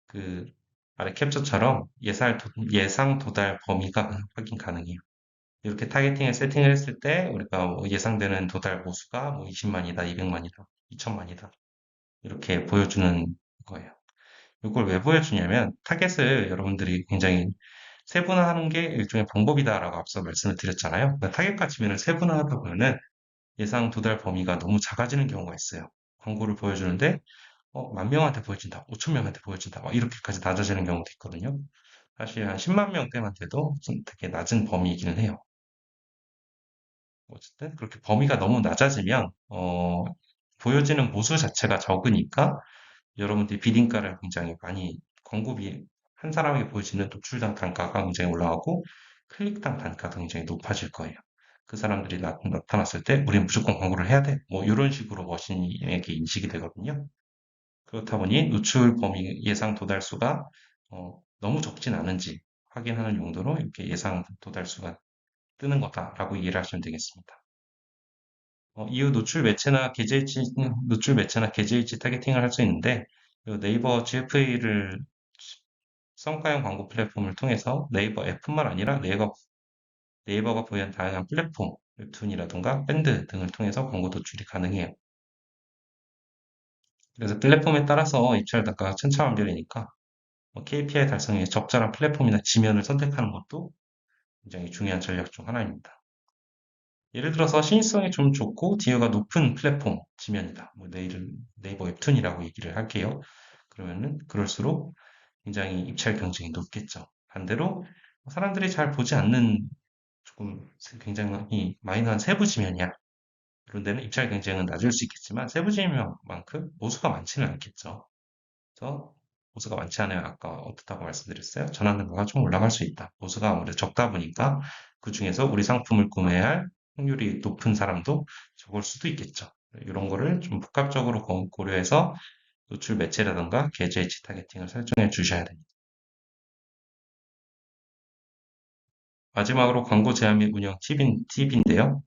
그 아래 캡처처럼 예상 도달 범위가 확인 가능해요. 이렇게 타겟팅을 세팅을 했을 때 우리가 뭐 예상되는 도달 보수가 뭐 20만이다, 200만이다, 2천만이다 이렇게 보여주는 거예요. 이걸 왜 보여주냐면 타겟을 여러분들이 굉장히 세분화하는 게 일종의 방법이다라고 앞서 말씀을 드렸잖아요. 그러니까 타겟과 지면을 세분화하다 보면은 예상 도달 범위가 너무 작아지는 경우가 있어요. 광고를 보여주는데 10,000명한테 보여진다, 5,000명한테 보여진다, 막 이렇게까지 낮아지는 경우도 있거든요. 사실 한 10만 명대만 돼도 좀 되게 낮은 범위이기는 해요. 어쨌든 그렇게 범위가 너무 낮아지면 보여지는 모수 자체가 적으니까 여러분들이 비딩가를 굉장히 많이 광고비 한 사람에게 보여지는 노출당 단가가 굉장히 올라가고 클릭당 단가도 굉장히 높아질 거예요. 그 사람들이 나타났을 때 우리는 무조건 광고를 해야 돼. 뭐 이런 식으로 머신에게 인식이 되거든요. 그렇다 보니 노출 범위 예상 도달수가 너무 적진 않은지 확인하는 용도로 이렇게 예상 도달수가 뜨는 거다라고 이해를 하시면 되겠습니다. 이후 노출 매체나 계제일치 타겟팅을 할 수 있는데, 이 네이버 GFA를 성과형 광고 플랫폼을 통해서 네이버 앱뿐만 아니라 네이버가 보유한 다양한 플랫폼, 웹툰이라든가 밴드 등을 통해서 광고 노출이 가능해요. 그래서 플랫폼에 따라서 입찰 단가가 천차만별이니까 KPI 달성에 적절한 플랫폼이나 지면을 선택하는 것도 굉장히 중요한 전략 중 하나입니다. 예를 들어서 신의성이 좀 좋고 디어가 높은 플랫폼 지면이다. 뭐 네이버 웹툰이라고 얘기를 할게요. 그러면은 그럴수록 굉장히 입찰 경쟁이 높겠죠. 반대로 사람들이 잘 보지 않는 조금 굉장히 마이너한 세부 지면이야. 그런 데는 입찰 경쟁은 낮을 수 있겠지만 세부 지면만큼 모수가 많지는 않겠죠. 그래서 보수가 많지 않아요. 아까 어떻다고 말씀드렸어요? 전환 단가가 좀 올라갈 수 있다. 보수가 아무래도 적다 보니까 그 중에서 우리 상품을 구매할 확률이 높은 사람도 적을 수도 있겠죠. 이런 거를 좀 복합적으로 고려해서 노출 매체라든가 계좌 이치 타겟팅을 설정해 주셔야 됩니다. 마지막으로 광고 제한 및 운영 팁인데요.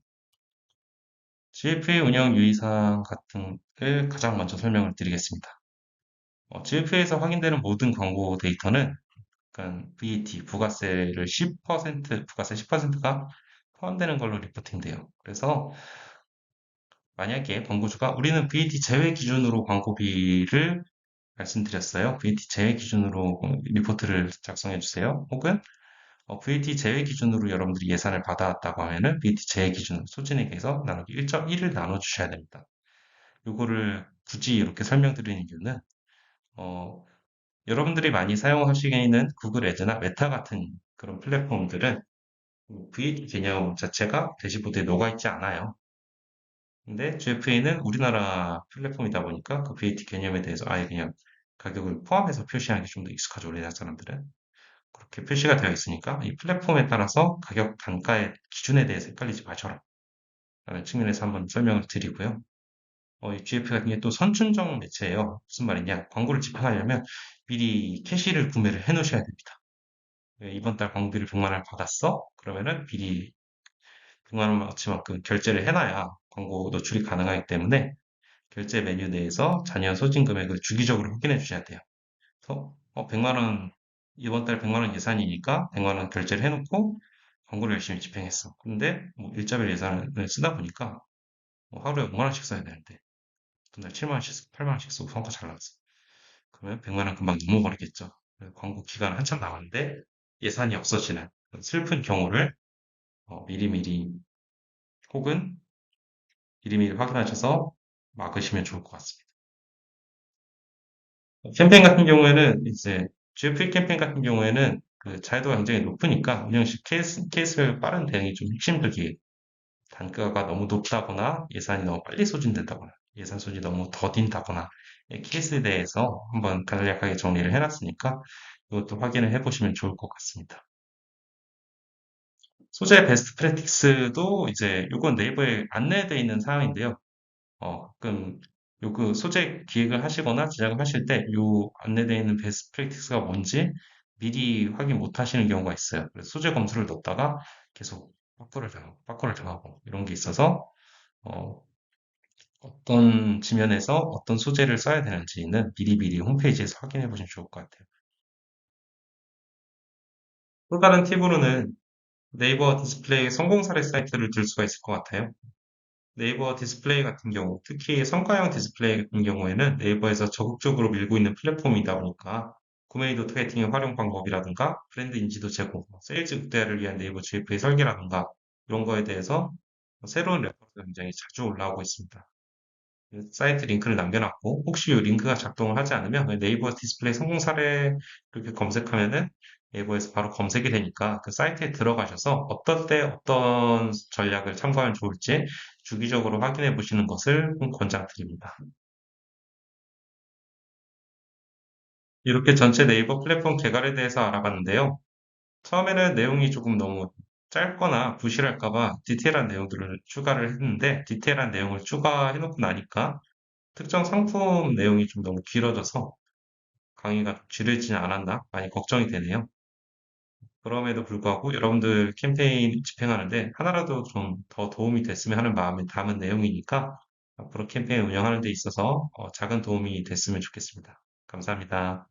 GFA 운영 유의사항 같은 걸 가장 먼저 설명을 드리겠습니다. GFA에서 확인되는 모든 광고 데이터는 약간 VAT, 부가세를 10%, 부가세 10%가 포함되는 걸로 리포팅돼요. 그래서 만약에 광고주가 우리는 VAT 제외 기준으로 광고비를 말씀드렸어요. VAT 제외 기준으로 리포트를 작성해 주세요. 혹은 VAT 제외 기준으로 여러분들이 예산을 받아왔다고 하면은 VAT 제외 기준 소진액에서 나누기 1.1을 나눠 주셔야 됩니다. 이거를 굳이 이렇게 설명드리는 이유는 어, 여러분들이 많이 사용하시기에는 구글 애드나 메타 같은 그런 플랫폼들은 VAT 개념 자체가 대시보드에 녹아있지 않아요. 근데 GFA는 우리나라 플랫폼이다 보니까 그 VAT 개념에 대해서 아예 그냥 가격을 포함해서 표시하는 게 좀 더 익숙하죠, 우리나라 사람들은. 그렇게 표시가 되어 있으니까 이 플랫폼에 따라서 가격 단가의 기준에 대해서 헷갈리지 마셔라. 라는 측면에서 한번 설명을 드리고요. 이 GF 같은 게 또 선춘정 매체예요. 무슨 말이냐? 광고를 집행하려면 미리 캐시를 구매를 해 놓으셔야 됩니다. 이번 달 광고비를 100만 원을 받았어? 그러면은 미리 100만 원어치만큼 결제를 해놔야 광고 노출이 가능하기 때문에 결제 메뉴 내에서 잔여 소진 금액을 주기적으로 확인해 주셔야 돼요. 그래서 100만 원 이번 달 100만 원 예산이니까 100만 원 결제를 해놓고 광고를 열심히 집행했어. 근데 뭐 일자별 예산을 쓰다 보니까 하루에 5만 원씩 써야 되는데 그날 7만 원씩, 8만 원씩 쓰고 성과 잘 나왔어. 그러면 100만 원 금방 넘어버리겠죠. 광고 기간 한참 남았는데 예산이 없어지는 슬픈 경우를 미리미리 혹은 미리미리 확인하셔서 막으시면 좋을 것 같습니다. 캠페인 같은 경우에는 이제 GFP 캠페인 같은 경우에는 그 자유도가 굉장히 높으니까 운영식 케이스 빠른 대응이 좀 핵심적이에요. 단가가 너무 높다거나 예산이 너무 빨리 소진된다거나 예산 소진이 너무 더딘다거나 이 케이스에 대해서 한번 간략하게 정리를 해놨으니까 이것도 확인을 해보시면 좋을 것 같습니다. 소재 베스트 프랙티스도 이제 이건 네이버에 안내되어 있는 사항인데요. 가끔 요그 소재 기획을 하시거나 제작을 하실 때 요 안내되어 있는 베스트 프랙티스가 뭔지 미리 확인 못 하시는 경우가 있어요. 그래서 소재 검수를 넣다가 계속 빠꾸를 당하고 이런 게 있어서 어, 어떤 지면에서 어떤 소재를 써야 되는지는 미리미리 홈페이지에서 확인해 보시면 좋을 것 같아요. 또 다른 팁으로는 네이버 디스플레이 성공 사례 사이트를 들 수가 있을 것 같아요. 네이버 디스플레이 같은 경우, 특히 성과형 디스플레이 같은 경우에는 네이버에서 적극적으로 밀고 있는 플랫폼이다 보니까 구매이도 타겟팅의 활용 방법이라든가 브랜드 인지도 제고, 세일즈 극대화를 위한 네이버 GF의 설계라든가 이런 거에 대해서 새로운 레퍼런스가 굉장히 자주 올라오고 있습니다. 사이트 링크를 남겨놨고 혹시 이 링크가 작동을 하지 않으면 네이버 디스플레이 성공 사례 이렇게 검색하면은 네이버에서 바로 검색이 되니까 그 사이트에 들어가셔서 어떤 때 어떤 전략을 참고하면 좋을지 주기적으로 확인해 보시는 것을 권장드립니다. 이렇게 전체 네이버 플랫폼 개발에 대해서 알아봤는데요. 처음에는 내용이 조금 너무 짧거나 부실할까 봐 디테일한 내용들을 추가를 했는데 디테일한 내용을 추가해 놓고 나니까 특정 상품 내용이 좀 너무 길어져서 강의가 지루해지지 않았나 많이 걱정이 되네요. 그럼에도 불구하고 여러분들 캠페인 집행하는데 하나라도 좀 더 도움이 됐으면 하는 마음을 담은 내용이니까 앞으로 캠페인 운영하는 데 있어서 작은 도움이 됐으면 좋겠습니다. 감사합니다.